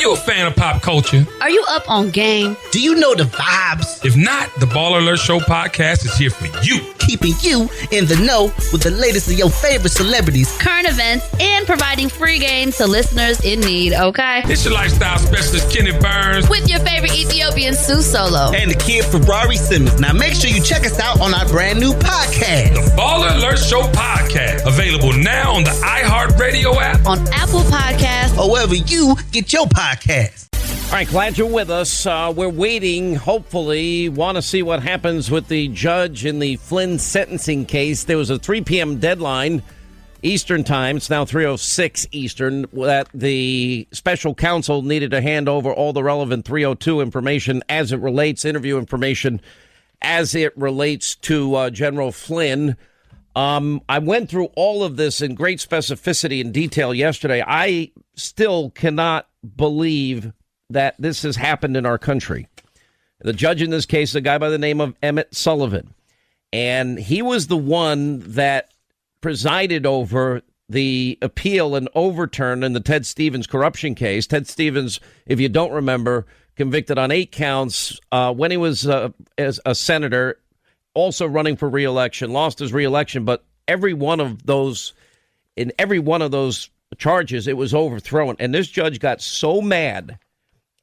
you a fan of pop culture? Are you up on game? Do you know the vibes? If not, the Baller Alert Show podcast is here for you. Keeping you in the know with the latest of your favorite celebrities, current events, and providing free games to listeners in need, okay? It's your lifestyle specialist, Kenny Burns. With your favorite Ethiopian Sue Solo. And the kid Ferrari Simmons. Now make sure you check us out on our brand new podcast. The Baller Alert Show podcast. Available now on the iHeartRadio app. On Apple Podcasts. Or wherever you get your podcast. All right, glad you're with us. We're waiting, hopefully, want to see what happens with the judge in the Flynn sentencing case. There was a 3 p.m. deadline Eastern time. It's now 3:06 Eastern that the special counsel needed to hand over all the relevant 302 information as it relates, interview information as it relates to General Flynn. I went through all of this in great specificity and detail yesterday. I still cannot believe that this has happened in our country. The judge in this case is a guy by the name of Emmet Sullivan, and he was the one that presided over the appeal and overturn in the Ted Stevens corruption case. Ted Stevens, if you don't remember, convicted on 8 counts when he was as a senator, also running for re-election, lost his re-election, but in every one of those charges, it was overthrown. And this judge got so mad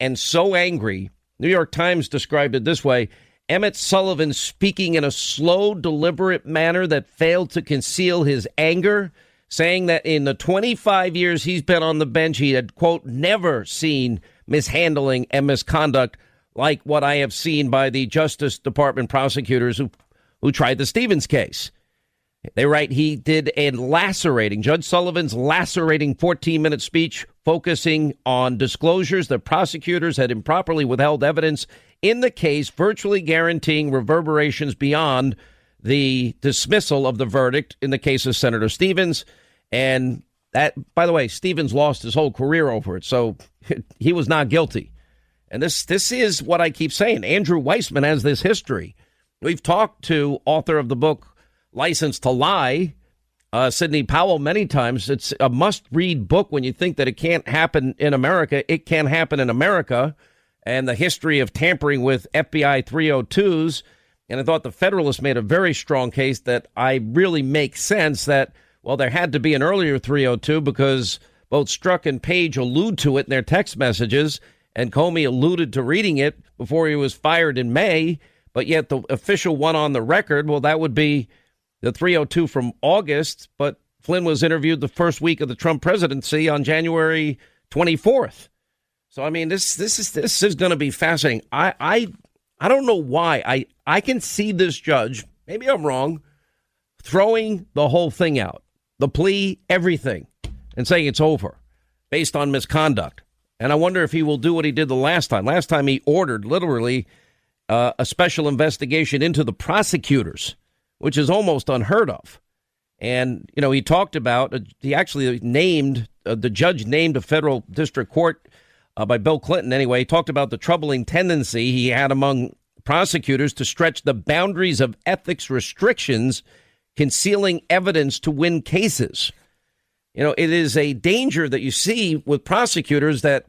and so angry. New York Times described it this way: Emmet Sullivan speaking in a slow, deliberate manner that failed to conceal his anger, saying that in the 25 years he's been on the bench, he had, quote, never seen mishandling and misconduct like what I have seen by the Justice Department prosecutors who tried the Stevens case. They write he did a Judge Sullivan's lacerating 14-minute speech focusing on disclosures that prosecutors had improperly withheld evidence in the case, virtually guaranteeing reverberations beyond the dismissal of the verdict in the case of Senator Stevens. And that, by the way, Stevens lost his whole career over it, so he was not guilty. And this is what I keep saying. Andrew Weissman has this history. We've talked to author of the book License to Lie, Sidney Powell, many times. It's a must-read book when you think that it can't happen in America. It can happen in America, and the history of tampering with FBI 302s. And I thought the Federalist made a very strong case that I really make sense that, well, there had to be an earlier 302 because both Strzok and Page allude to it in their text messages, and Comey alluded to reading it before he was fired in May. But yet the official one on the record, well, that would be the 302 from August, but Flynn was interviewed the first week of the Trump presidency on January 24th. So, I mean, this is going to be fascinating. I don't know why. I can see this judge, maybe I'm wrong, throwing the whole thing out, the plea, everything, and saying it's over based on misconduct. And I wonder if he will do what he did the last time. Last time he ordered, literally, a special investigation into the prosecutors, which is almost unheard of. And, you know, he talked about, he actually named, the judge named a federal district court by Bill Clinton. Anyway, he talked about the troubling tendency he had among prosecutors to stretch the boundaries of ethics restrictions, concealing evidence to win cases. You know, it is a danger that you see with prosecutors that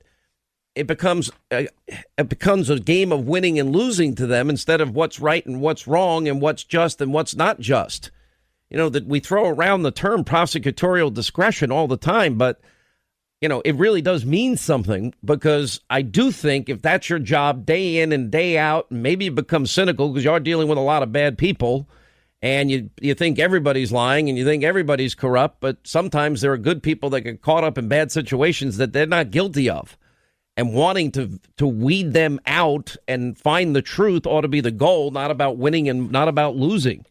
it becomes a game of winning and losing to them instead of what's right and what's wrong and what's just and what's not just. You know, that we throw around the term prosecutorial discretion all the time, but, you know, it really does mean something, because I do think if that's your job day in and day out, maybe you become cynical because you're dealing with a lot of bad people and you think everybody's lying and you think everybody's corrupt, but sometimes there are good people that get caught up in bad situations that they're not guilty of. And wanting to weed them out and find the truth ought to be the goal, not about winning and not about losing.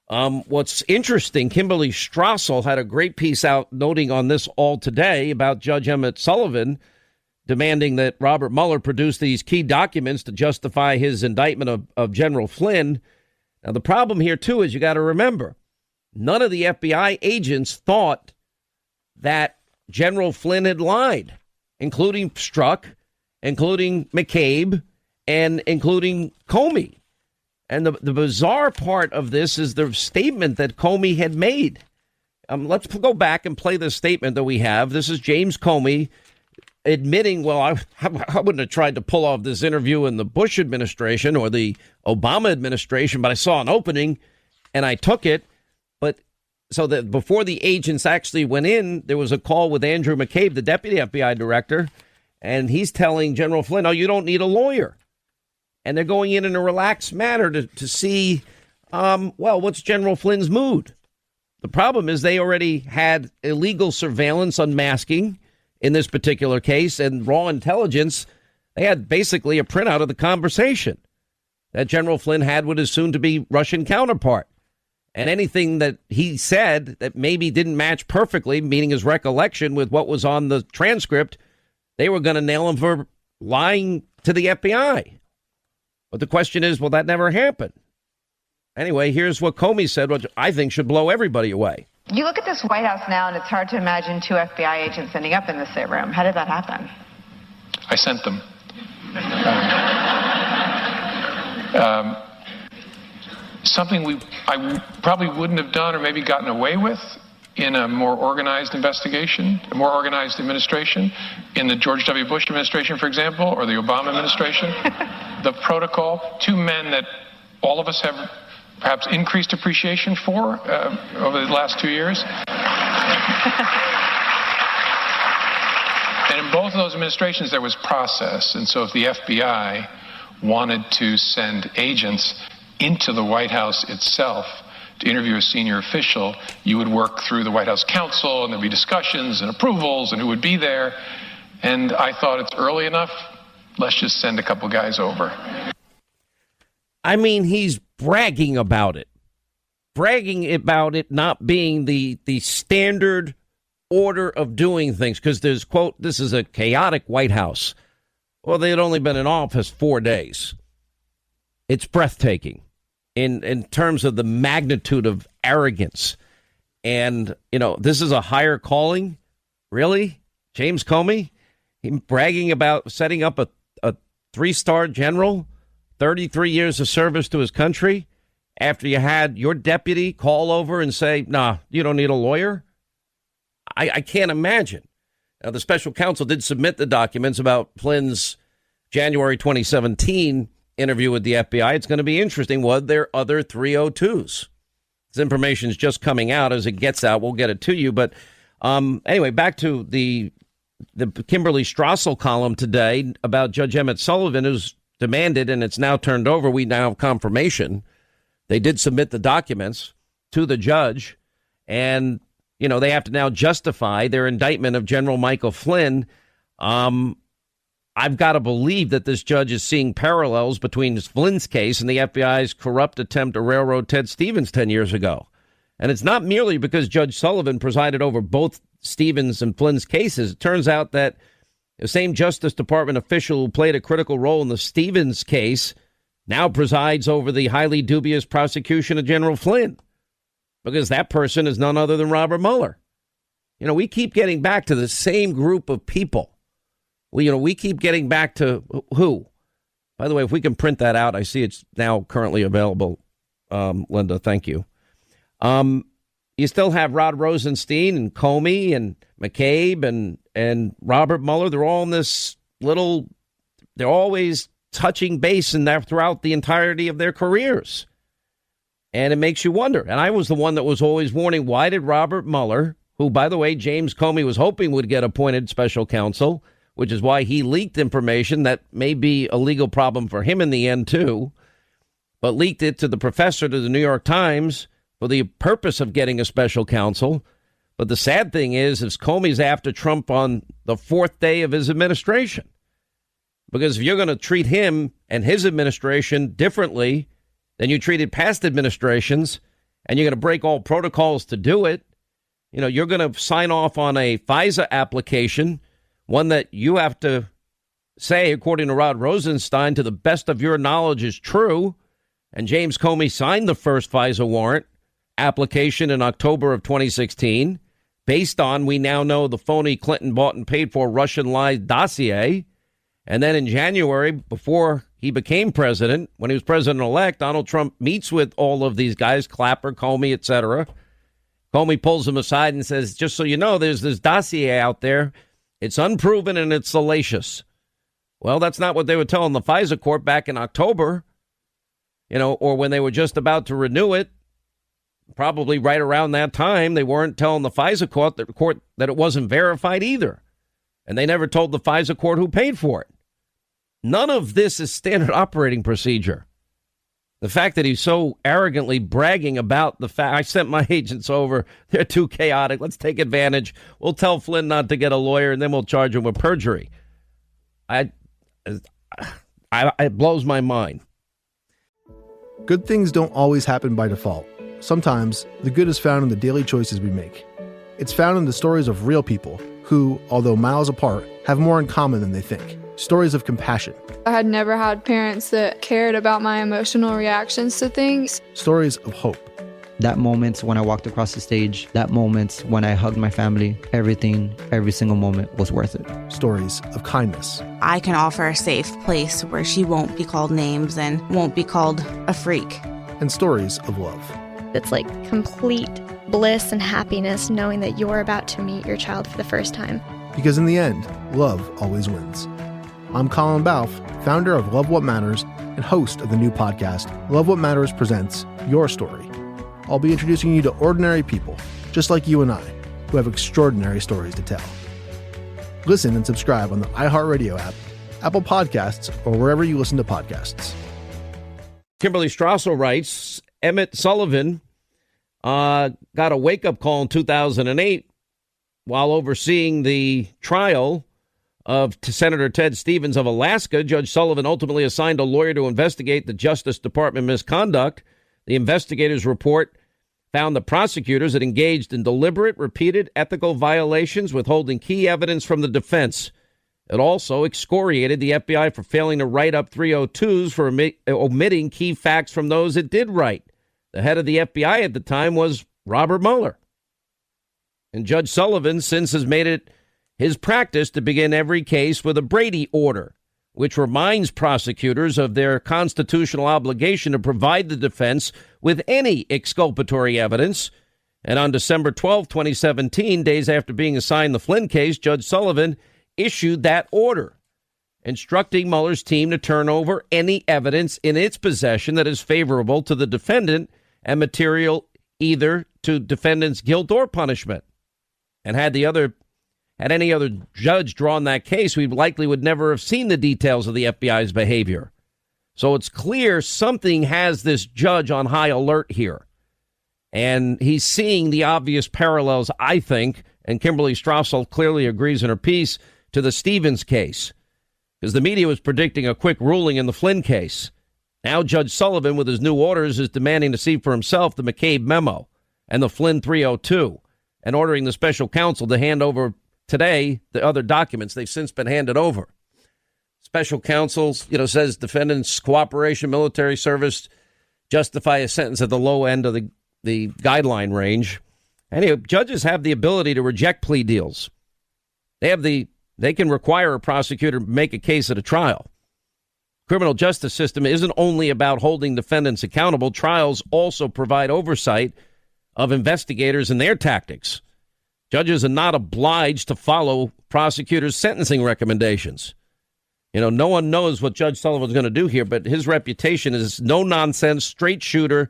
What's interesting, Kimberly Strassel had a great piece out noting on this all today about Judge Emmet Sullivan demanding that Robert Mueller produce these key documents to justify his indictment of General Flynn. Now, the problem here, too, is you got to remember, none of the FBI agents thought that General Flynn had lied, including Strzok, including McCabe, and including Comey. And the bizarre part of this is the statement that Comey had made. Let's go back and play this statement that we have. This is James Comey admitting, well, I wouldn't have tried to pull off this interview in the Bush administration or the Obama administration, but I saw an opening and I took it. But so that before the agents actually went in, there was a call with Andrew McCabe, the deputy FBI director, and he's telling General Flynn, oh, you don't need a lawyer. And they're going in a relaxed manner to see, well, what's General Flynn's mood? The problem is they already had illegal surveillance, unmasking in this particular case, and raw intelligence. They had basically a printout of the conversation that General Flynn had with his soon-to-be Russian counterpart. And anything that he said that maybe didn't match perfectly, meaning his recollection with what was on the transcript, they were going to nail him for lying to the FBI. But the question is, well, that never happened. Anyway, here's what Comey said, which I think should blow everybody away. You look at this White House now, and it's hard to imagine two FBI agents ending up in the same room. How did that happen? I sent them. Something I probably wouldn't have done or maybe gotten away with in a more organized investigation, a more organized administration, in the George W. Bush administration, for example, or the Obama administration. The protocol, two men that all of us have perhaps increased appreciation for over the last 2 years. And in both of those administrations, there was process. And so if the FBI wanted to send agents into the White House itself to interview a senior official, you would work through the White House counsel, and there'd be discussions and approvals and who would be there. And I thought, it's early enough. Let's just send a couple guys over. I mean, he's bragging about it not being the standard order of doing things, because there's, quote, this is a chaotic White House. Well, they had only been in office 4 days. It's breathtaking in terms of the magnitude of arrogance. And, you know, this is a higher calling. Really? James Comey? Him bragging about setting up a 3-star general, 33 years of service to his country, after you had your deputy call over and say, nah, you don't need a lawyer? I can't imagine. Now, the special counsel did submit the documents about Flynn's January 2017 interview with the FBI. It's going to be interesting. Were there other 302s? This information is just coming out. As it gets out, we'll get it to you. But anyway, back to the Kimberly Strassel column today about Judge Emmet Sullivan, who's demanded, and it's now turned over. We now have confirmation. They did submit the documents to the judge, and, you know, they have to now justify their indictment of General Michael Flynn. I've got to believe that this judge is seeing parallels between Flynn's case and the FBI's corrupt attempt to railroad Ted Stevens 10 years ago. And it's not merely because Judge Sullivan presided over both Stevens and Flynn's cases. It turns out that the same Justice Department official who played a critical role in the Stevens case now presides over the highly dubious prosecution of General Flynn, because that person is none other than Robert Mueller. You know, we keep getting back to the same group of people. We keep getting back to who? By the way, if we can print that out, I see it's now currently available. Linda, thank you. You still have Rod Rosenstein and Comey and McCabe and Robert Mueller. They're all in this little, they're always touching base in there throughout the entirety of their careers. And it makes you wonder. And I was the one that was always warning, why did Robert Mueller, who, by the way, James Comey was hoping would get appointed special counsel, which is why he leaked information that may be a legal problem for him in the end, too, but leaked it to the professor, to the New York Times, for the purpose of getting a special counsel. But the sad thing is Comey's after Trump on the 4th day of his administration. Because if you're going to treat him and his administration differently than you treated past administrations, and you're going to break all protocols to do it, you know, you're going to sign off on a FISA application, one that you have to say, according to Rod Rosenstein, to the best of your knowledge is true. And James Comey signed the first FISA warrant application in October of 2016, based on, we now know, the phony Clinton bought and paid for Russian lies dossier. And then in January, before he became president, when he was president-elect, Donald Trump meets with all of these guys, Clapper, Comey, etc. Comey pulls him aside and says, just so you know, there's this dossier out there It's unproven and it's salacious. Well, that's not what they were telling the FISA court back in October, or when they were just about to renew it. Probably right around that time, they weren't telling the FISA court that it wasn't verified either. And they never told the FISA court who paid for it. None of this is standard operating procedure. The fact that he's so arrogantly bragging about the fact, I sent my agents over, they're too chaotic, let's take advantage. We'll tell Flynn not to get a lawyer, and then we'll charge him with perjury. It blows my mind. Good things don't always happen by default. Sometimes, the good is found in the daily choices we make. It's found in the stories of real people who, although miles apart, have more in common than they think. Stories of compassion. I had never had parents that cared about my emotional reactions to things. Stories of hope. That moment when I walked across the stage, that moment when I hugged my family, everything, every single moment was worth it. Stories of kindness. I can offer a safe place where she won't be called names and won't be called a freak. And stories of love. It's like complete bliss and happiness knowing that you're about to meet your child for the first time. Because in the end, love always wins. I'm Colin Balfe, founder of Love What Matters and host of the new podcast, Love What Matters Presents Your Story. I'll be introducing you to ordinary people, just like you and I, who have extraordinary stories to tell. Listen and subscribe on the iHeartRadio app, Apple Podcasts, or wherever you listen to podcasts. Kimberly Strassel writes, Emmet Sullivan got a wake-up call in 2008 while overseeing the trial of Senator Ted Stevens of Alaska. Judge Sullivan ultimately assigned a lawyer to investigate the Justice Department misconduct. The investigators' report found the prosecutors had engaged in deliberate, repeated ethical violations, withholding key evidence from the defense. It also excoriated the FBI for failing to write up 302s for omitting key facts from those it did write. The head of the FBI at the time was Robert Mueller. And Judge Sullivan since has made it his practice to begin every case with a Brady order, which reminds prosecutors of their constitutional obligation to provide the defense with any exculpatory evidence. And on December 12, 2017, days after being assigned the Flynn case, Judge Sullivan issued that order, instructing Mueller's team to turn over any evidence in its possession that is favorable to the defendant and material either to defendant's guilt or punishment. And had any other judge drawn that case, we likely would never have seen the details of the FBI's behavior. So it's clear something has this judge on high alert here. And he's seeing the obvious parallels, I think, and Kimberly Strassel clearly agrees in her piece, to the Stevens case. Because the media was predicting a quick ruling in the Flynn case. Now Judge Sullivan, with his new orders, is demanding to see for himself the McCabe memo and the Flynn 302, and ordering the special counsel to hand over today the other documents. They've since been handed over. Special counsel, says defendant's cooperation, military service justify a sentence at the low end of the guideline range. Anyway, judges have the ability to reject plea deals. They can require a prosecutor to make a case at a trial. Criminal justice system isn't only about holding defendants accountable. Trials also provide oversight of investigators and their tactics. Judges are not obliged to follow prosecutors' sentencing recommendations. No one knows what Judge Sullivan's going to do here, but his reputation is no-nonsense, straight shooter,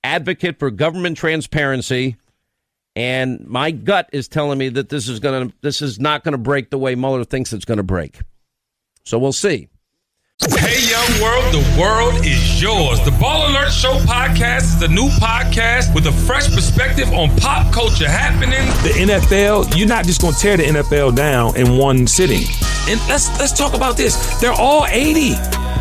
advocate for government transparency. And my gut is telling me that this is not going to break the way Mueller thinks it's going to break. So we'll see. Hey, young world, the world is yours. The Ball Alert Show podcast is a new podcast with a fresh perspective on pop culture happenings. The NFL, you're not just going to tear the NFL down in one sitting. And let's talk about this. They're all 80.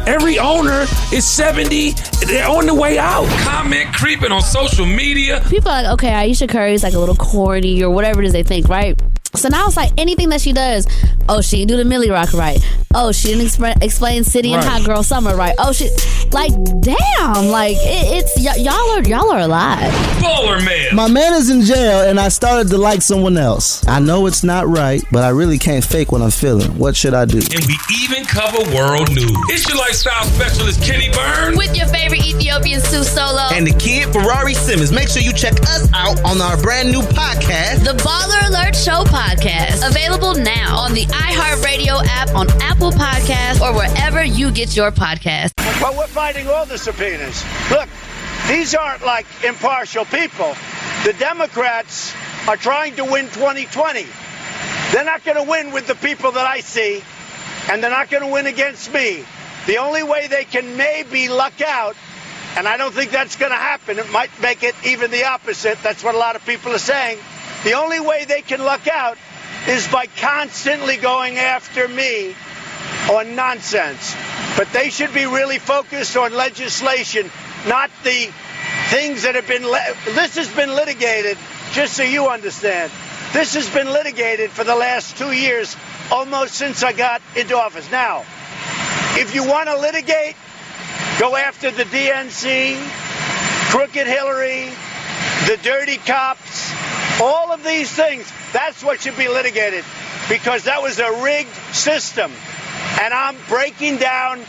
Every owner is 70. They're on the way out. Comment creeping on social media. People are like, okay, Aisha Curry's like a little corny or whatever it is they think, right? So now it's like anything that she does, oh, she didn't do the Millie Rock right. Oh, she didn't explain City and Right. Hot Girl Summer right. Oh, she like damn, like it's y'all are alive. Baller Man. My man is in jail and I started to like someone else. I know it's not right, but I really can't fake what I'm feeling. What should I do? And we even cover world news. It's your lifestyle specialist, Kenny Burns. With your favorite Ethiopian Sue Solo. And the kid, Ferrari Simmons. Make sure you check us out on our brand new podcast, The Baller Alert Show Podcast. Available now on the iHeartRadio app, on Apple Podcasts, or wherever you get your podcasts. Well, we're fighting all the subpoenas. Look, these aren't like impartial people. The Democrats are trying to win 2020. They're not going to win with the people that I see, and they're not going to win against me. The only way they can maybe luck out, and I don't think that's going to happen, it might make it even the opposite. That's what a lot of people are saying. The only way they can luck out is by constantly going after me on nonsense. But they should be really focused on legislation, not the things that have been... This has been litigated, just so you understand. This has been litigated for the last 2 years, almost since I got into office. Now, if you want to litigate, go after the DNC, Crooked Hillary, the dirty cops, all of these things. That's what should be litigated, because that was a rigged system. And I am breaking down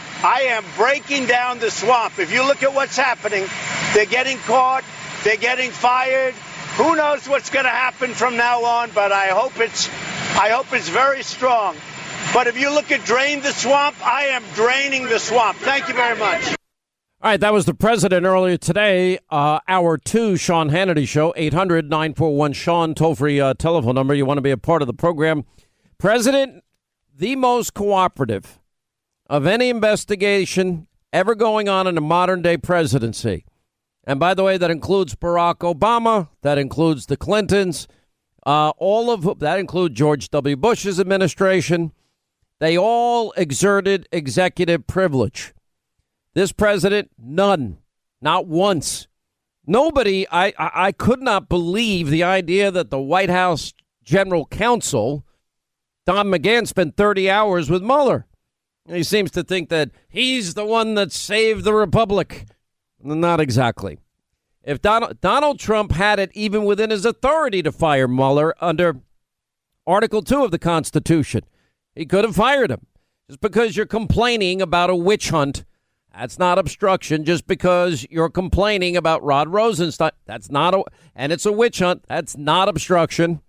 the swamp. If you look at what's happening, they're getting caught, they're getting fired. Who knows what's going to happen from now on, but I hope it's very strong. But if you look at drain the swamp, I am draining the swamp. Thank you very much. All right, that was the president earlier today. Hour 2, Sean Hannity Show, 800-941-SEAN, toll-free telephone number. You want to be a part of the program. President, the most cooperative of any investigation ever going on in a modern-day presidency. And by the way, that includes Barack Obama. That includes the Clintons. That includes George W. Bush's administration. They all exerted executive privilege. This president, none. Not once. Nobody, I could not believe the idea that the White House General Counsel, Don McGahn, spent 30 hours with Mueller. He seems to think that he's the one that saved the republic. Not exactly. If Donald Trump had it even within his authority to fire Mueller under Article 2 of the Constitution, he could have fired him. Just because you're complaining about a witch hunt, that's not obstruction. Just because you're complaining about Rod Rosenstein, and it's a witch hunt, that's not obstruction.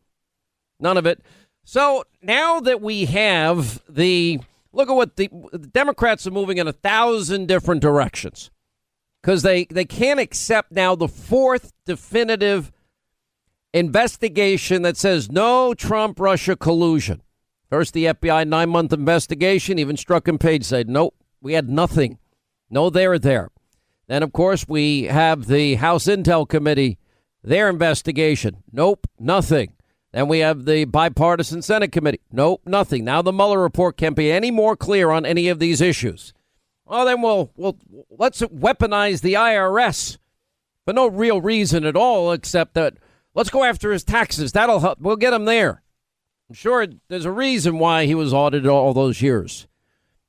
None of it. So now that we have look at what the Democrats are moving in 1,000 different directions. Because they can't accept now the fourth definitive investigation that says no Trump-Russia collusion. First, the FBI 9-month investigation, even Strzok and Page said, nope, we had nothing. No, they're there. Then, of course, we have the House Intel Committee, their investigation. Nope, nothing. Then we have the bipartisan Senate Committee. Nope, nothing. Now the Mueller report can't be any more clear on any of these issues. Well, then let's weaponize the IRS for no real reason at all, except that let's go after his taxes. That'll help. We'll get him there. I'm sure there's a reason why he was audited all those years.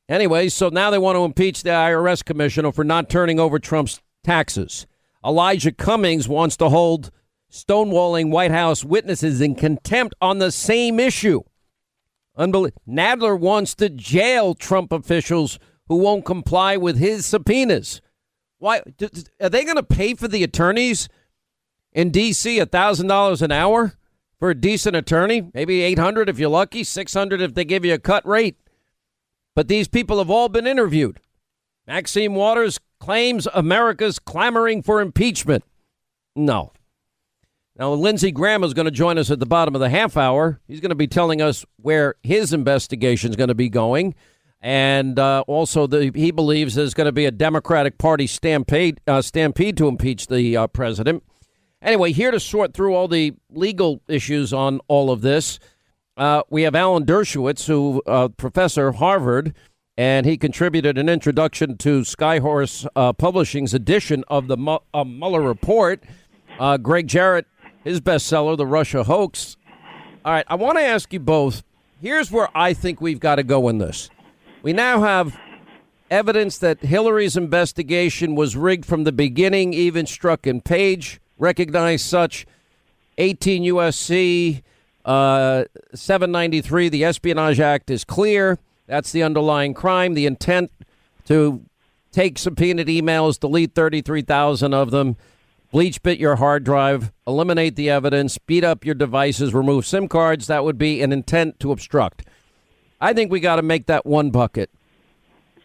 Anyway, so now they want to impeach the IRS commissioner for not turning over Trump's taxes. Elijah Cummings wants to hold stonewalling White House witnesses in contempt on the same issue. Nadler wants to jail Trump officials who won't comply with his subpoenas. Why are they going to pay for the attorneys in D.C. $1,000 an hour for a decent attorney? Maybe $800 if you're lucky, $600 if they give you a cut rate. But these people have all been interviewed. Maxine Waters claims America's clamoring for impeachment. No. Now, Lindsey Graham is going to join us at the bottom of the half hour. He's going to be telling us where his investigation is going to be going. And also, he believes there's going to be a Democratic Party stampede to impeach the president. Anyway, here to sort through all the legal issues on all of this, we have Alan Dershowitz, who professor at Harvard, and he contributed an introduction to Skyhorse Publishing's edition of the Mueller report. Greg Jarrett, his bestseller, The Russia Hoax. All right, I want to ask you both. Here's where I think we've got to go in this. We now have evidence that Hillary's investigation was rigged from the beginning. Even Strzok and Page recognized such. 18 U.S.C. 793, the Espionage Act is clear. That's the underlying crime. The intent to take subpoenaed emails, delete 33,000 of them, bleach bit your hard drive, eliminate the evidence, beat up your devices, remove SIM cards. That would be an intent to obstruct. I think we got to make that one bucket.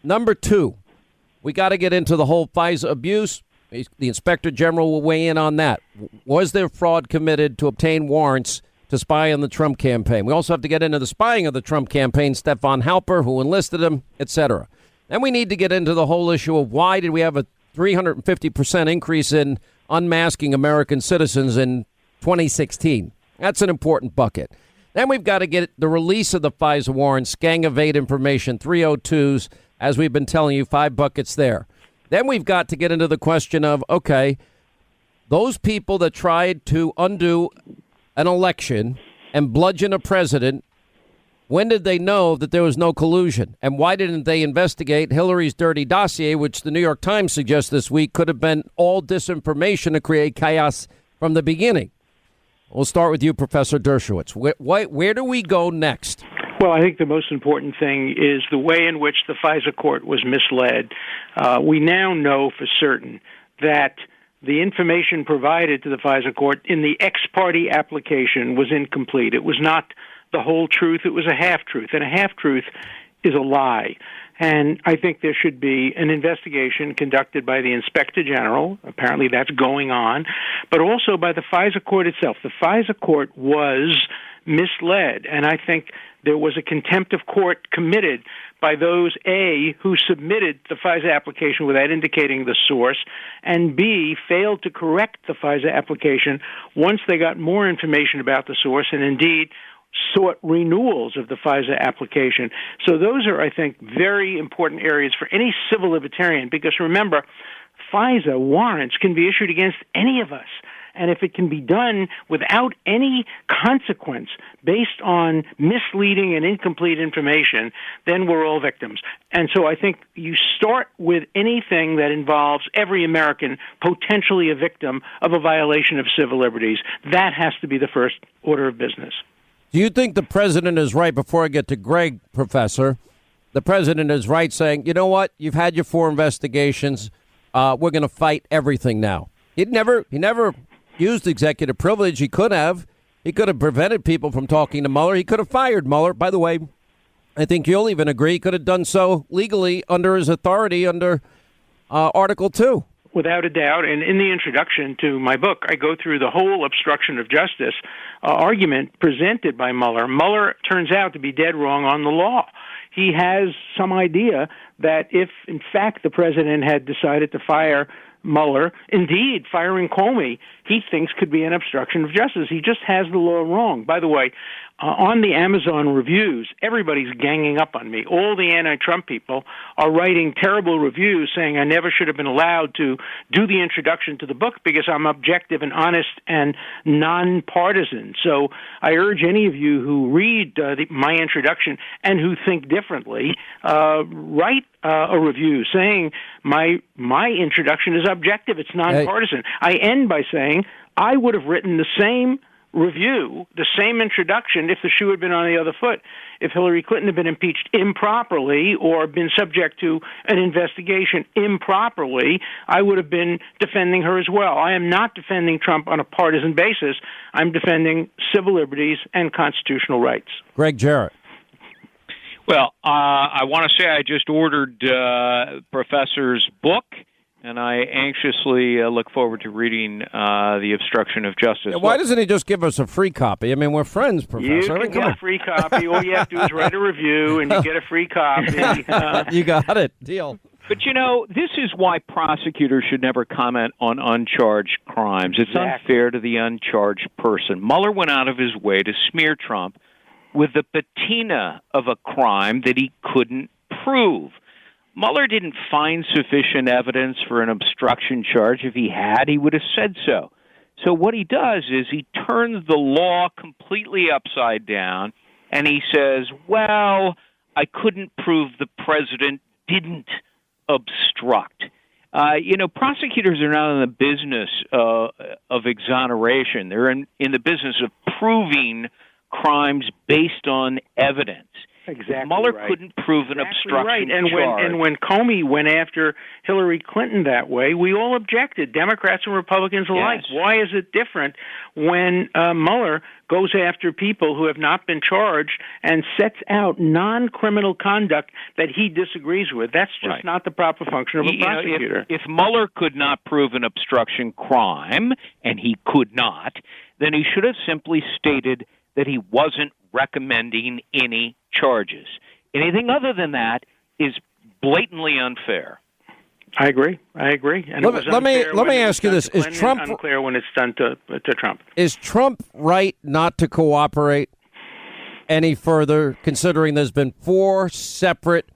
Number two, we got to get into the whole FISA abuse. The Inspector General will weigh in on that. Was there fraud committed to obtain warrants to spy on the Trump campaign? We also have to get into the spying of the Trump campaign, Stefan Halper, who enlisted him, etc. Then we need to get into the whole issue of why did we have a 350% increase in unmasking American citizens in 2016. That's an important bucket. Then we've got to get the release of the FISA warrants, gang of 8 information, 302s, as we've been telling you, 5 buckets there. Then we've got to get into the question of, okay, those people that tried to undo an election and bludgeon a president, when did they know that there was no collusion? And why didn't they investigate Hillary's dirty dossier, which the New York Times suggests this week could have been all disinformation to create chaos from the beginning? We'll start with you, Professor Dershowitz. Where do we go next? Well, I think the most important thing is the way in which the FISA court was misled. We now know for certain that the information provided to the FISA court in the ex parte application was incomplete. It was not the whole truth. It was a half-truth. And a half-truth is a lie. And I think there should be an investigation conducted by the Inspector General. Apparently that's going on. But also by the FISA court itself. The FISA court was misled. And I think there was a contempt of court committed by those, A, who submitted the FISA application without indicating the source, and B, failed to correct the FISA application once they got more information about the source and indeed sought renewals of the FISA application. So those are, I think, very important areas for any civil libertarian, because remember, FISA warrants can be issued against any of us. And if it can be done without any consequence based on misleading and incomplete information, then we're all victims. And so I think you start with anything that involves every American potentially a victim of a violation of civil liberties. That has to be the first order of business. Do you think the president is right, before I get to Greg, Professor, the president is right saying, you know what, you've had your 4 investigations, we're going to fight everything now? He never used executive privilege. He could have prevented people from talking to Mueller. He could have fired Mueller. By the way, I think you'll even agree he could have done so legally under his authority under Article 2. Without a doubt. And in the introduction to my book, I go through the whole obstruction of justice argument presented by Mueller. Mueller turns out to be dead wrong on the law. He has some idea that if, in fact, the president had decided to fire Mueller, indeed, firing Comey, he thinks could be an obstruction of justice. He just has the law wrong. By the way, on the Amazon reviews, everybody's ganging up on me. All the anti-Trump people are writing terrible reviews saying I never should have been allowed to do the introduction to the book because I'm objective and honest and nonpartisan. So I urge any of you who read my introduction and who think differently, write a review saying my introduction is objective, it's nonpartisan. I end by saying I would have written the same review, the same introduction, if the shoe had been on the other foot. If Hillary Clinton had been impeached improperly or been subject to an investigation improperly, I would have been defending her as well. I am not defending Trump on a partisan basis. I'm defending civil liberties and constitutional rights. Greg Jarrett. Well, I want to say I just ordered Professor's book, and I anxiously look forward to reading The Obstruction of Justice. Why doesn't he just give us a free copy? I mean, we're friends, Professor. You can get a free copy. All you have to do is write a review, and you get a free copy. You got it. Deal. But, you know, this is why prosecutors should never comment on uncharged crimes. It's unfair to the uncharged person. Mueller went out of his way to smear Trump with the patina of a crime that he couldn't prove. Mueller didn't find sufficient evidence for an obstruction charge. If he had, he would have said so. So what he does is he turns the law completely upside down, and he says, well, I couldn't prove the president didn't obstruct. Prosecutors are not in the business of exoneration. They're in the business of proving crimes based on evidence. Exactly. Mueller right. couldn't prove an obstruction charge. And when Comey went after Hillary Clinton that way, we all objected, Democrats and Republicans alike. Yes. Why is it different when Mueller goes after people who have not been charged and sets out non-criminal conduct that he disagrees with? That's just not the proper function of a prosecutor. If Mueller could not prove an obstruction crime, and he could not, then he should have simply stated that he wasn't recommending any charges. Anything other than that is blatantly unfair. I agree. And let me ask you this: Is Trump unclear when it's done to Trump? Is Trump right not to cooperate any further, considering there's been 4 separate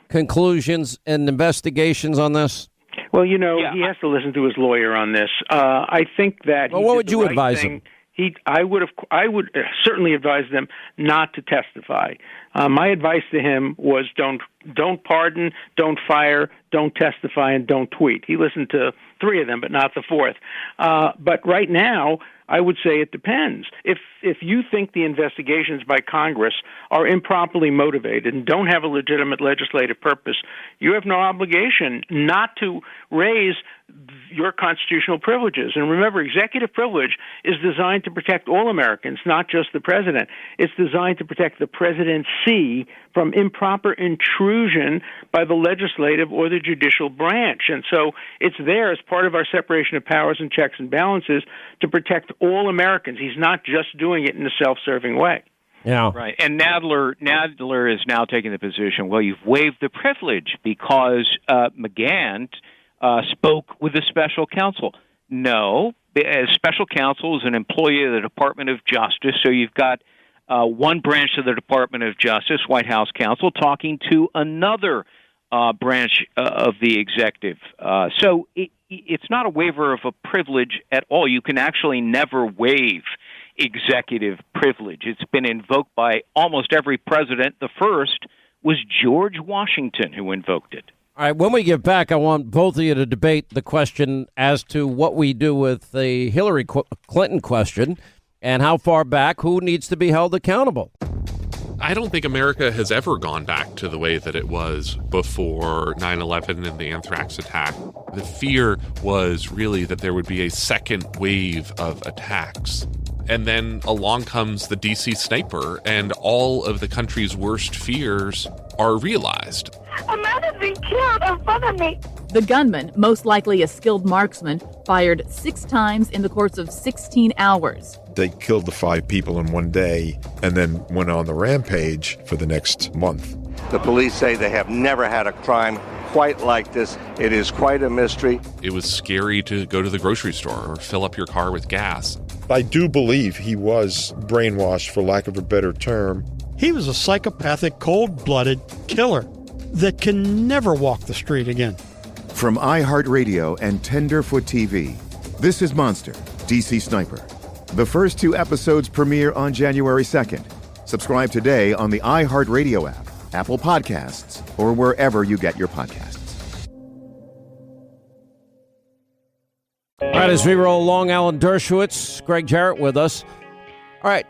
conclusions and investigations on this? Well, he has to listen to his lawyer on this. I think that. Well, what would you advise him? I would certainly advise them not to testify. My advice to him was don't pardon, don't fire, don't testify, and don't tweet. He listened to 3 of them, but not the 4th. But right now, I would say it depends. If you think the investigations by Congress are improperly motivated and don't have a legitimate legislative purpose, you have no obligation not to raise your constitutional privileges. And remember, executive privilege is designed to protect all Americans, not just the president. It's designed to protect the presidency from improper intrusion by the legislative or the judicial branch. And so it's there as part of our separation of powers and checks and balances to protect all Americans. He's not just doing it in a self-serving way. Yeah. Right. And Nadler is now taking the position, well, you've waived the privilege because McGahn spoke with the special counsel. No, as special counsel is an employee of the Department of Justice, so you've got one branch of the Department of Justice, White House counsel, talking to another branch of the executive. So it's not a waiver of a privilege at all. You can actually never waive executive privilege. It's been invoked by almost every president. The first was George Washington who invoked it. All right, when we get back, I want both of you to debate the question as to what we do with the Hillary Clinton question and how far back, who needs to be held accountable. I don't think America has ever gone back to the way that it was before 9/11 and the anthrax attack. The fear was really that there would be a second wave of attacks. And then along comes the DC sniper, and all of the country's worst fears are realized. A man has been killed in front of me. The gunman, most likely a skilled marksman, fired 6 times in the course of 16 hours. They killed the 5 people in one day and then went on the rampage for the next month. The police say they have never had a crime quite like this. It is quite a mystery. It was scary to go to the grocery store or fill up your car with gas. I do believe he was brainwashed, for lack of a better term. He was a psychopathic, cold-blooded killer that can never walk the street again. From iHeartRadio and Tenderfoot TV, this is Monster, DC Sniper. The first 2 episodes premiere on January 2nd. Subscribe today on the iHeartRadio app, Apple Podcasts, or wherever you get your podcasts. All right, as we roll along, Alan Dershowitz, Greg Jarrett with us. All right,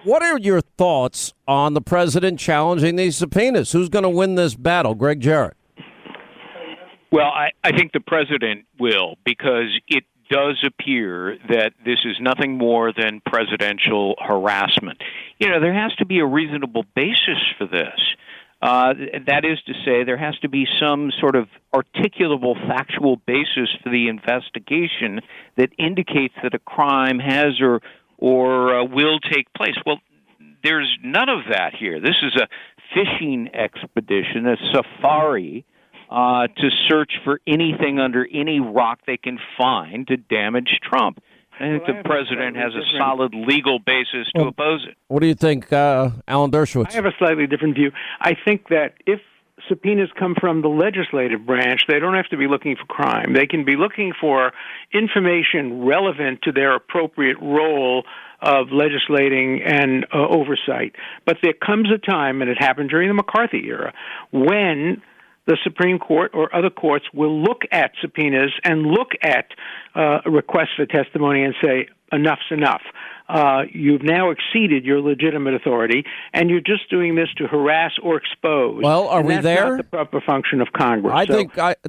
what are your thoughts on the president challenging these subpoenas? Who's going to win this battle? Greg Jarrett. Well, I think the president will, because it does appear that this is nothing more than presidential harassment. There has to be a reasonable basis for this. That is to say, there has to be some sort of articulable factual basis for the investigation that indicates that a crime has or will take place. Well, there's none of that here. This is a fishing expedition, a safari, to search for anything under any rock they can find to damage Trump. I think the president has a solid legal basis to oppose it. What do you think, Alan Dershowitz? I have a slightly different view. I think that if subpoenas come from the legislative branch, they don't have to be looking for crime. They can be looking for information relevant to their appropriate role of legislating and oversight. But there comes a time, and it happened during the McCarthy era, when the Supreme Court or other courts will look at subpoenas and look at requests for testimony and say, enough's enough. You've now exceeded your legitimate authority, and you're just doing this to harass or expose. Well, are we there? That's not the proper function of Congress.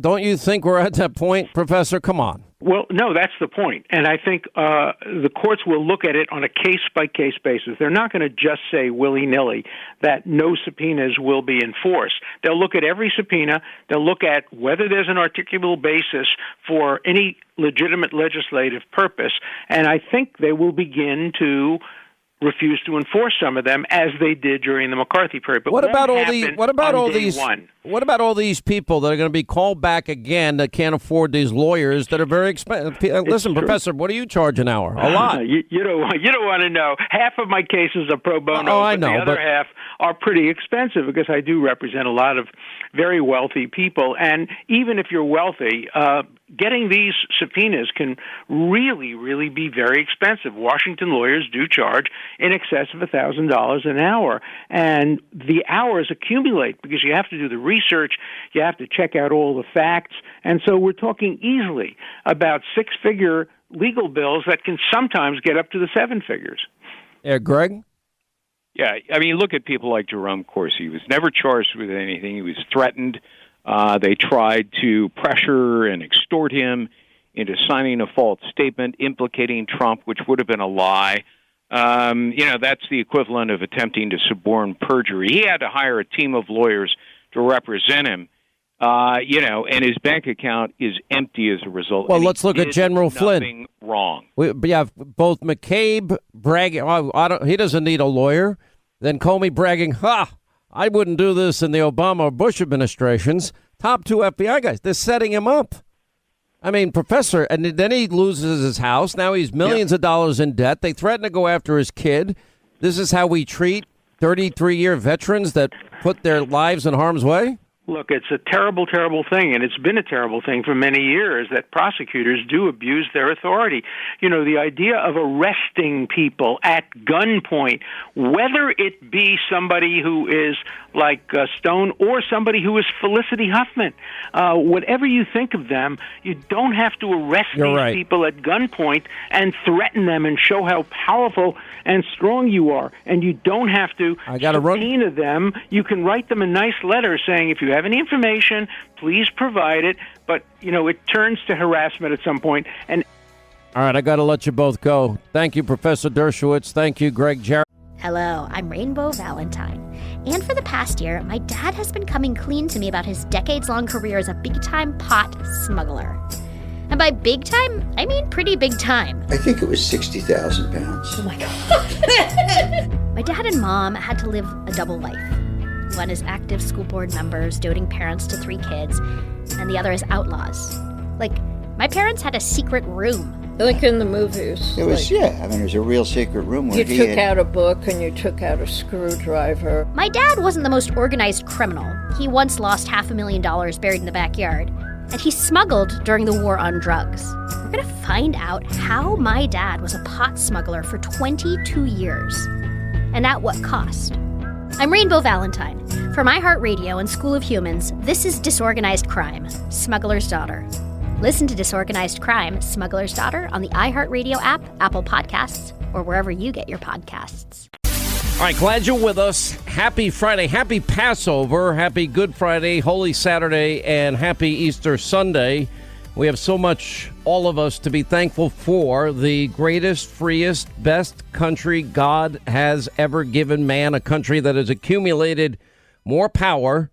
Don't you think we're at that point, Professor? Come on. Well, no, that's the point. And I think the courts will look at it on a case-by-case basis. They're not going to just say willy-nilly that no subpoenas will be enforced. They'll look at every subpoena. They'll look at whether there's an articulable basis for any legitimate legislative purpose. And I think they will begin to refuse to enforce some of them, as they did during the McCarthy period. But what about all these people that are going to be called back again that can't afford these lawyers that are very expensive? Listen, Professor, what do you charge an hour? A lot. You don't want to know. Half of my cases are pro bono. I know, the other half are pretty expensive because I do represent a lot of very wealthy people. And even if you're wealthy, getting these subpoenas can really, really be very expensive. Washington lawyers do charge in excess of $1,000 an hour. And the hours accumulate because you have to do the research, you have to check out all the facts. And so we're talking easily about six-figure legal bills that can sometimes get up to the seven figures. Yeah, Greg? Yeah, I mean, look at people like Jerome Corsi. He was never charged with anything. He was threatened. They tried to pressure and extort him into signing a false statement implicating Trump, which would have been a lie. That's the equivalent of attempting to suborn perjury. He had to hire a team of lawyers to represent him, and his bank account is empty as a result. Well, let's look at General Flynn. Nothing wrong. We have both McCabe bragging, he doesn't need a lawyer, then Comey bragging, I wouldn't do this in the Obama or Bush administrations. Top two FBI guys, they're setting him up. I mean, Professor, and then he loses his house. Now he's millions of dollars in debt. They threaten to go after his kid. This is how we treat 33-year veterans that put their lives in harm's way? Look, it's a terrible, terrible thing, and it's been a terrible thing for many years that prosecutors do abuse their authority. The idea of arresting people at gunpoint, whether it be somebody who is like Stone or somebody who is Felicity Huffman, whatever you think of them, you don't have to arrest these people at gunpoint and threaten them and show how powerful and strong you are. And you don't have to subpoena them. You can write them a nice letter saying, if you have any information, please provide it. But, it turns to harassment at some point. And all right, I got to let you both go. Thank you, Professor Dershowitz. Thank you, Greg Jarrett. Hello, I'm Rainbow Valentine. And for the past year, my dad has been coming clean to me about his decades-long career as a big-time pot smuggler. And by big time, I mean pretty big time. I think it was 60,000 pounds. Oh my God. My dad and mom had to live a double life. One is active school board members, doting parents to 3 kids, and the other is outlaws. Like, my parents had a secret room. Like in the movies. It was, there's a real secret room where you took out a book and you took out a screwdriver. My dad wasn't the most organized criminal. He once lost $500,000 buried in the backyard. And he smuggled during the war on drugs. We're going to find out how my dad was a pot smuggler for 22 years. And at what cost. I'm Rainbow Valentine. For iHeartRadio and School of Humans, this is Disorganized Crime, Smuggler's Daughter. Listen to Disorganized Crime, Smuggler's Daughter on the iHeartRadio app, Apple Podcasts, or wherever you get your podcasts. All right, glad you're with us. Happy Friday, happy Passover, happy Good Friday, Holy Saturday, and happy Easter Sunday. We have so much, all of us, to be thankful for. The greatest, freest, best country God has ever given man, a country that has accumulated more power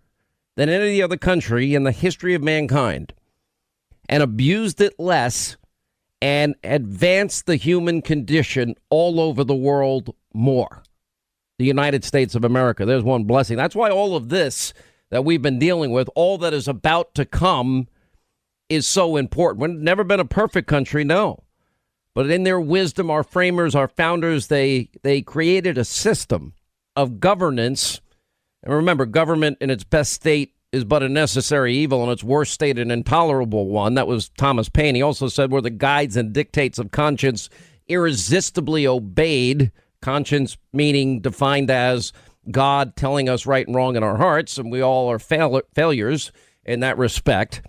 than any other country in the history of mankind, and abused it less, and advanced the human condition all over the world more. The United States of America. There's one blessing. That's why all of this that we've been dealing with, all that is about to come, is so important. We've never been a perfect country, no. But in their wisdom, our framers, our founders, they created a system of governance. And remember, government in its best state is but a necessary evil, and its worst state an intolerable one. That was Thomas Paine. He also said, were the guides and dictates of conscience irresistibly obeyed, conscience meaning defined as God telling us right and wrong in our hearts, and we all are failures in that respect,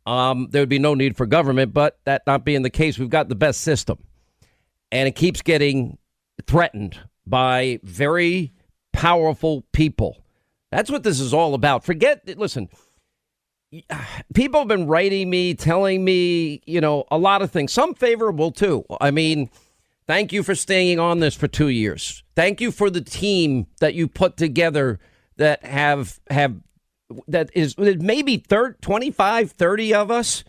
there would be no need for government. But that not being the case, we've got the best system. And it keeps getting threatened by very powerful people. That's what this is all about. Listen, people have been writing me, telling me, a lot of things, some favorable too. I mean, thank you for staying on this for 2 years. Thank you for the team that you put together that that is maybe 25, 30 of us,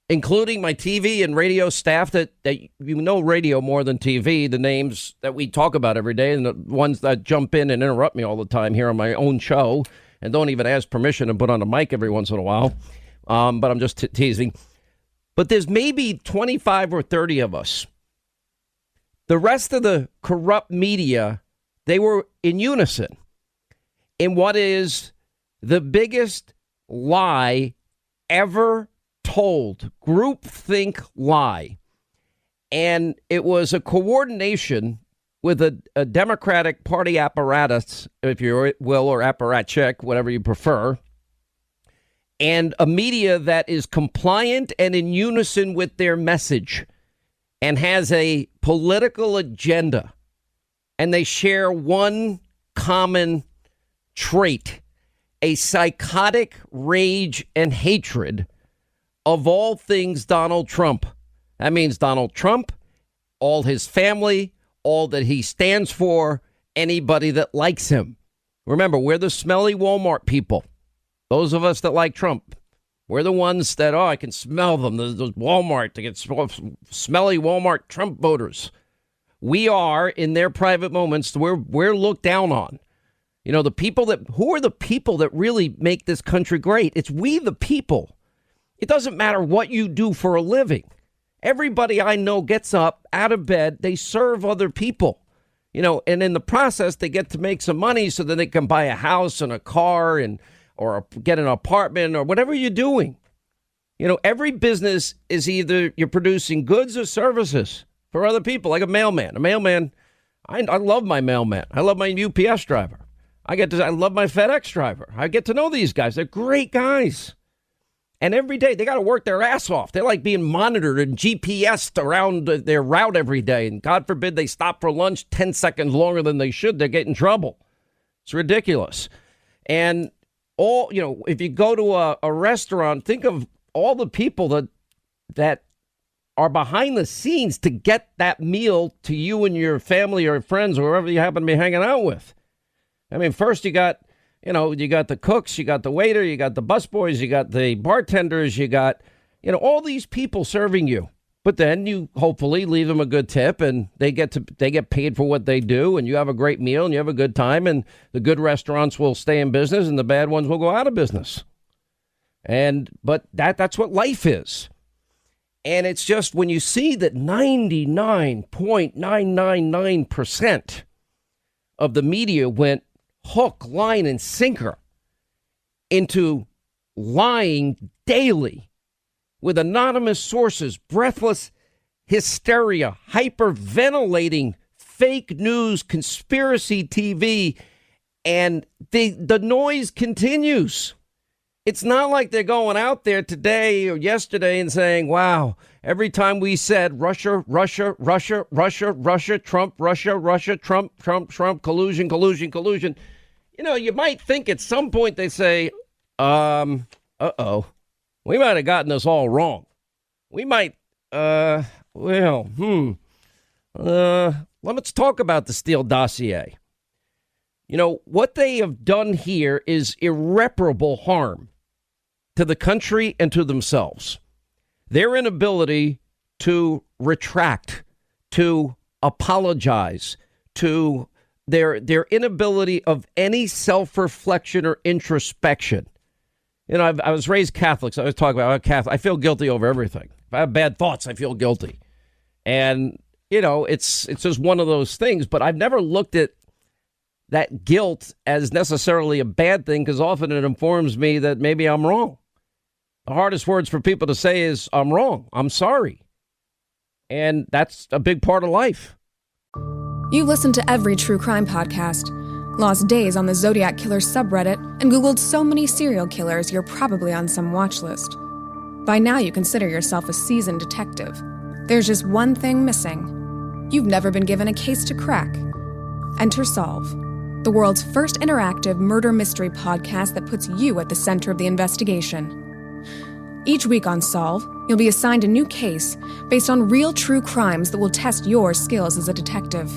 including my TV and radio staff that radio more than TV, the names that we talk about every day and the ones that jump in and interrupt me all the time here on my own show and don't even ask permission to put on a mic every once in a while. But I'm just teasing. But there's maybe 25 or 30 of us. The rest of the corrupt media, they were in unison in what is the biggest lie ever told, groupthink lie. And it was a coordination with a Democratic Party apparatus, if you will, or apparatchik, whatever you prefer, and a media that is compliant and in unison with their message and has a political agenda. And they share one common trait, a psychotic rage and hatred of all things Donald Trump. That means Donald Trump, all his family, all that he stands for, anybody that likes him. Remember, we're the smelly Walmart people. Those of us that like Trump, we're the ones that, I can smell them. Those Walmart, they get smelly Walmart Trump voters. We are, in their private moments, we're looked down on. The people who are the people that really make this country great? It's we the people. It doesn't matter what you do for a living. Everybody I know gets up out of bed. They serve other people, and in the process, they get to make some money so that they can buy a house and a car or get an apartment or whatever you're doing. Every business is either you're producing goods or services for other people, like a mailman. I love my mailman. I love my UPS driver. I love my FedEx driver. I get to know these guys. They're great guys. And every day they got to work their ass off. They're like being monitored and GPSed around their route every day. And God forbid they stop for lunch 10 seconds longer than they should. They get in trouble. It's ridiculous. And if you go to a restaurant, think of all the people that are behind the scenes to get that meal to you and your family or friends or whoever you happen to be hanging out with. I mean, first you got the cooks, you got the waiter, you got the busboys, you got the bartenders, you got, all these people serving you. But then you hopefully leave them a good tip and they get paid for what they do, and you have a great meal and you have a good time, and the good restaurants will stay in business and the bad ones will go out of business. But that's what life is. And it's just when you see that 99.999% of the media went hook, line, and sinker into lying daily with anonymous sources, breathless hysteria, hyperventilating, fake news, conspiracy TV, and the noise continues. It's not like they're going out there today or yesterday and saying, wow, every time we said Russia, Russia, Russia, Russia, Russia, Trump, Trump, collusion. You might think at some point they say, we might have gotten this all wrong. We might, let's talk about the Steele dossier. What they have done here is irreparable harm to the country and to themselves. Their inability to retract, to apologize, to their inability of any self-reflection or introspection. I was raised Catholic, so I was talking about Catholic. I feel guilty over everything. If I have bad thoughts, I feel guilty. And, it's just one of those things. But I've never looked at that guilt as necessarily a bad thing, because often it informs me that maybe I'm wrong. The hardest words for people to say is, I'm wrong, I'm sorry. And that's a big part of life. You listened to every true crime podcast, lost days on the Zodiac Killer subreddit, and Googled so many serial killers you're probably on some watch list. By now you consider yourself a seasoned detective. There's just one thing missing. You've never been given a case to crack. Enter Solve, the world's first interactive murder mystery podcast that puts you at the center of the investigation. Each week on Solve, you'll be assigned a new case based on real true crimes that will test your skills as a detective.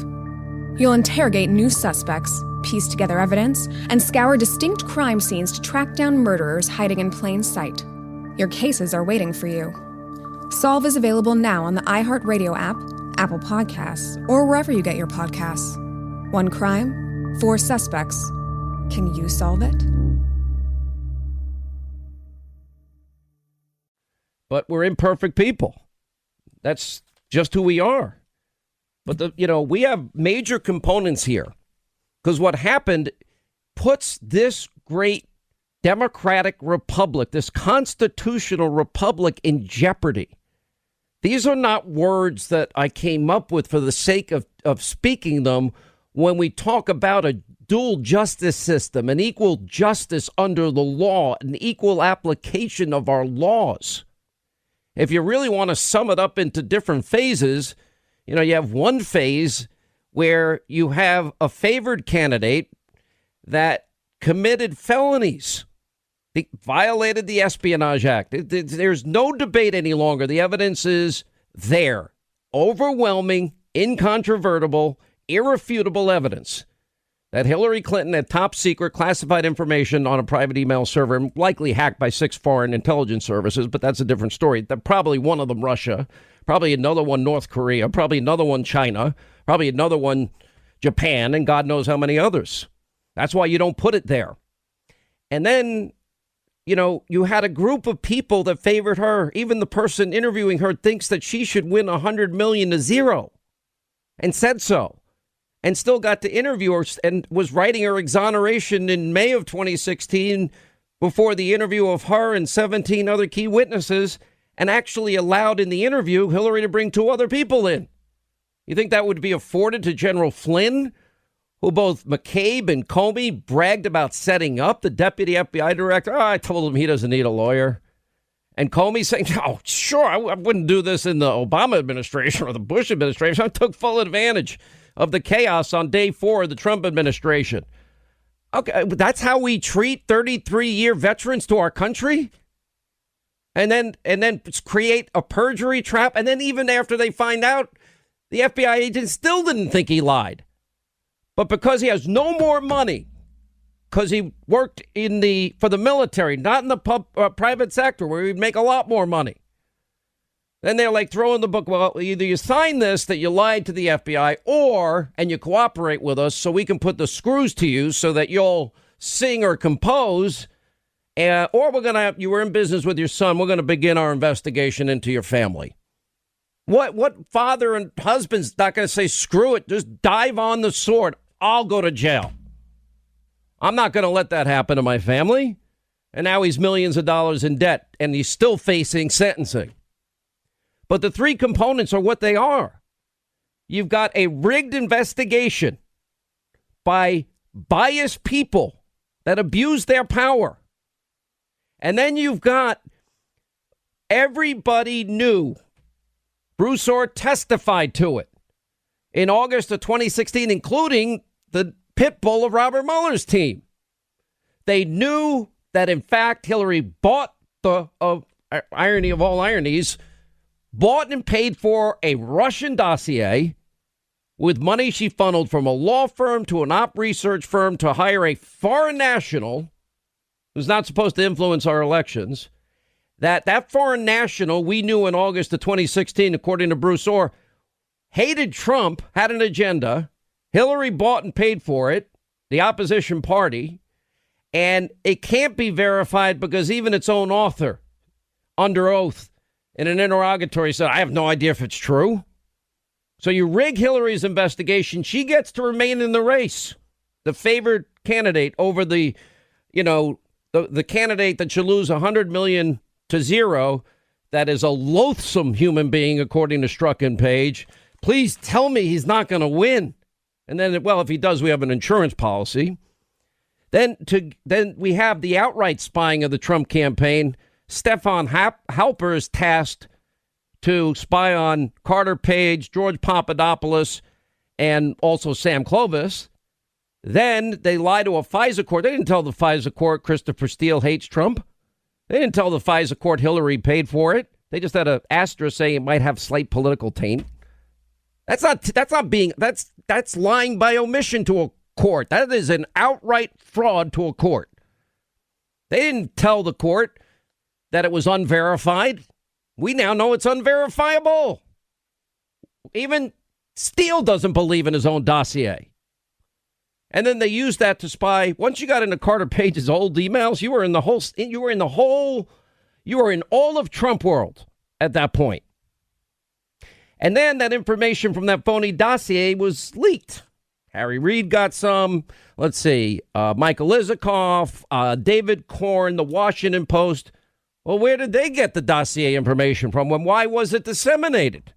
You'll interrogate new suspects, piece together evidence, and scour distinct crime scenes to track down murderers hiding in plain sight. Your cases are waiting for you. Solve is available now on the iHeartRadio app, Apple Podcasts, or wherever you get your podcasts. One crime, 4 suspects. Can you solve it? But we're imperfect people. That's just who we are. But, we have major components here, because what happened puts this great democratic republic, this constitutional republic, in jeopardy. These are not words that I came up with for the sake of speaking them when we talk about a dual justice system, an equal justice under the law, an equal application of our laws. If you really want to sum it up into different phases, you have one phase where you have a favored candidate that committed felonies. They violated the Espionage Act. There's no debate any longer. The evidence is there. Overwhelming, incontrovertible, irrefutable evidence that Hillary Clinton had top secret classified information on a private email server, likely hacked by 6 foreign intelligence services, but that's a different story. Probably one of them Russia, probably another one North Korea, probably another one China, probably another one Japan, and God knows how many others. That's why you don't put it there. And then, you had a group of people that favored her. Even the person interviewing her thinks that she should win 100 million to 0 and said so. And still got to interview her and was writing her exoneration in May of 2016 before the interview of her and 17 other key witnesses, and actually allowed in the interview Hillary to bring 2 other people in. You think that would be afforded to General Flynn, who both McCabe and Comey bragged about setting up, the deputy FBI director? I told him he doesn't need a lawyer. And Comey saying, oh, sure, I wouldn't do this in the Obama administration or the Bush administration. I took full advantage of the chaos on day 4 of the Trump administration. Okay, that's how we treat 33-year veterans to our country? And then create a perjury trap? And then even after they find out, the FBI agent still didn't think he lied. But because he has no more money, because he worked for the military, not in the private sector where he'd make a lot more money. Then they're like throwing the book, well, either you sign this that you lied to the FBI, and you cooperate with us so we can put the screws to you so that you'll sing or compose, or you were in business with your son, we're going to begin our investigation into your family. What father and husband's not going to say, screw it, just dive on the sword, I'll go to jail. I'm not going to let that happen to my family. And now he's millions of dollars in debt, and he's still facing sentencing. But the 3 components are what they are. You've got a rigged investigation by biased people that abuse their power. And then you've got everybody knew. Broussard testified to it in August of 2016, including the pit bull of Robert Mueller's team. They knew that, in fact, Hillary bought irony of all ironies, bought and paid for a Russian dossier with money she funneled from a law firm to an op research firm to hire a foreign national who's not supposed to influence our elections. That foreign national, we knew in August of 2016, according to Broussard, hated Trump, had an agenda. Hillary bought and paid for it, the opposition party, and it can't be verified because even its own author, under oath, in an interrogatory said, I have no idea if it's true. So you rig Hillary's investigation. She gets to remain in the race. the favored candidate over the candidate that should lose 100 million to zero, that is a loathsome human being, according to Strzok and Page. Please tell me he's not going to win. And then, well, if he does, we have an insurance policy. Then we have the outright spying of the Trump campaign. Stefan Halper is tasked to spy on Carter Page, George Papadopoulos, and also Sam Clovis. Then they lie to a FISA court. They didn't tell the FISA court Christopher Steele hates Trump. They didn't tell the FISA court Hillary paid for it. They just had an asterisk saying it might have slight political taint. That's lying by omission to a court. That is an outright fraud to a court. They didn't tell the court that it was unverified. We now know it's unverifiable. Even Steele doesn't believe in his own dossier. And then they used that to spy. Once you got into Carter Page's old emails, you were in all of Trump world at that point. And then that information from that phony dossier was leaked. Harry Reid got some. Let's see. Michael Isikoff, David Korn, the Washington Post. Well, where did they get the dossier information from? Why was it disseminated?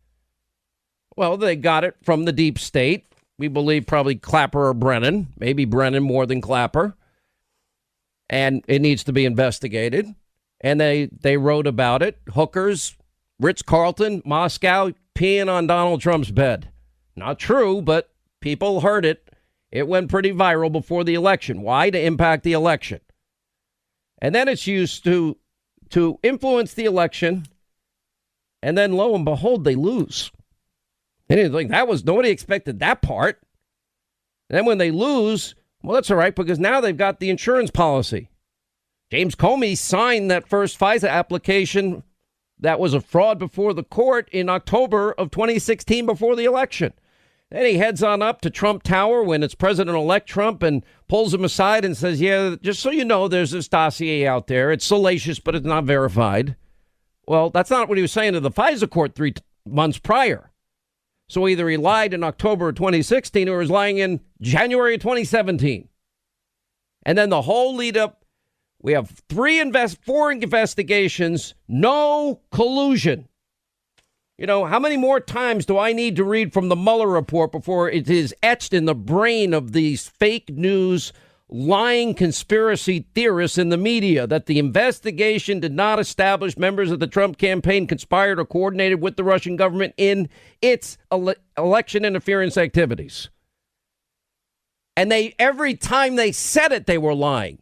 Well, they got it from the deep state. We believe probably Clapper or Brennan, maybe Brennan more than Clapper. And it needs to be investigated. And they wrote about it. Hookers, Ritz-Carlton, Moscow, peeing on Donald Trump's bed. Not true, but people heard it. It went pretty viral before the election. Why? To impact the election. And then it's used to influence the election. And then lo and behold, they lose. They didn't think nobody expected that part. And then when they lose, well, that's all right, because now they've got the insurance policy. James Comey signed that first FISA application that was a fraud before the court in October of 2016 before the election. Then he heads on up to Trump Tower when it's President-elect Trump and pulls him aside and says, yeah, just so you know, there's this dossier out there. It's salacious, but it's not verified. Well, that's not what he was saying to the FISA court 3 months prior. So either he lied in October of 2016 or he was lying in January of 2017. And then the whole lead up, we have 4 investigations, no collusion. You know, how many more times do I need to read from the Mueller report before it is etched in the brain of these fake news, lying conspiracy theorists in the media that the investigation did not establish members of the Trump campaign conspired or coordinated with the Russian government in its election interference activities? And every time they said it, they were lying.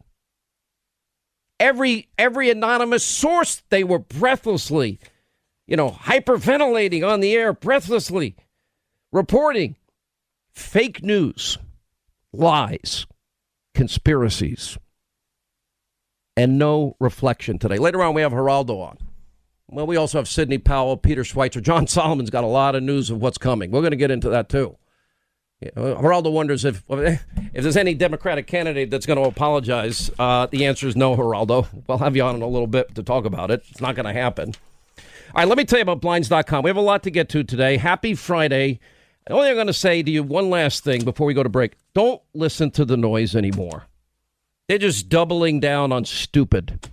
Every anonymous source, they were breathlessly, hyperventilating on the air, breathlessly reporting fake news, lies, conspiracies, and no reflection today. Later on, we have Geraldo on. Well, we also have Sidney Powell, Peter Schweitzer. John Solomon's got a lot of news of what's coming. We're going to get into that, too. Geraldo wonders if there's any Democratic candidate that's going to apologize. The answer is no, Geraldo. We'll have you on in a little bit to talk about it. It's not going to happen. All right, let me tell you about Blinds.com. We have a lot to get to today. Happy Friday. The only thing I'm going to say to you, one last thing before we go to break. Don't listen to the noise anymore. They're just doubling down on stupid.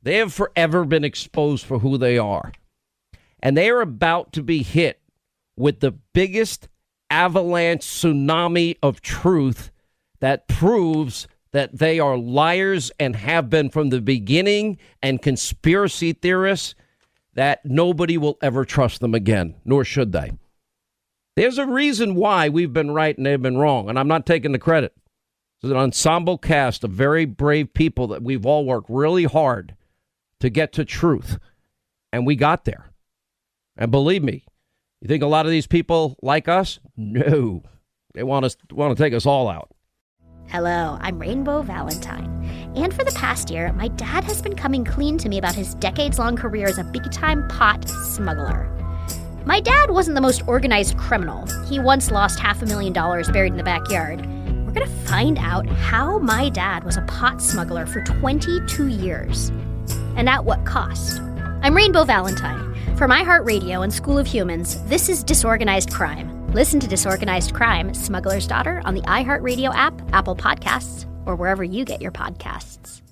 They have forever been exposed for who they are. And they are about to be hit with the biggest avalanche tsunami of truth that proves that they are liars and have been from the beginning, and conspiracy theorists that nobody will ever trust them again, nor should they. There's a reason why we've been right and they've been wrong, and I'm not taking the credit. It's an ensemble cast of very brave people that we've all worked really hard to get to truth, and we got there. And believe me, you think a lot of these people like us? No. They want to take us all out. Hello, I'm Rainbow Valentine. And for the past year, my dad has been coming clean to me about his decades-long career as a big-time pot smuggler. My dad wasn't the most organized criminal. He once lost $500,000 buried in the backyard. We're going to find out how my dad was a pot smuggler for 22 years. And at what cost. I'm Rainbow Valentine. For iHeartRadio and School of Humans, this is Disorganized Crime. Listen to Disorganized Crime, Smuggler's Daughter on the iHeartRadio app, Apple Podcasts, or wherever you get your podcasts.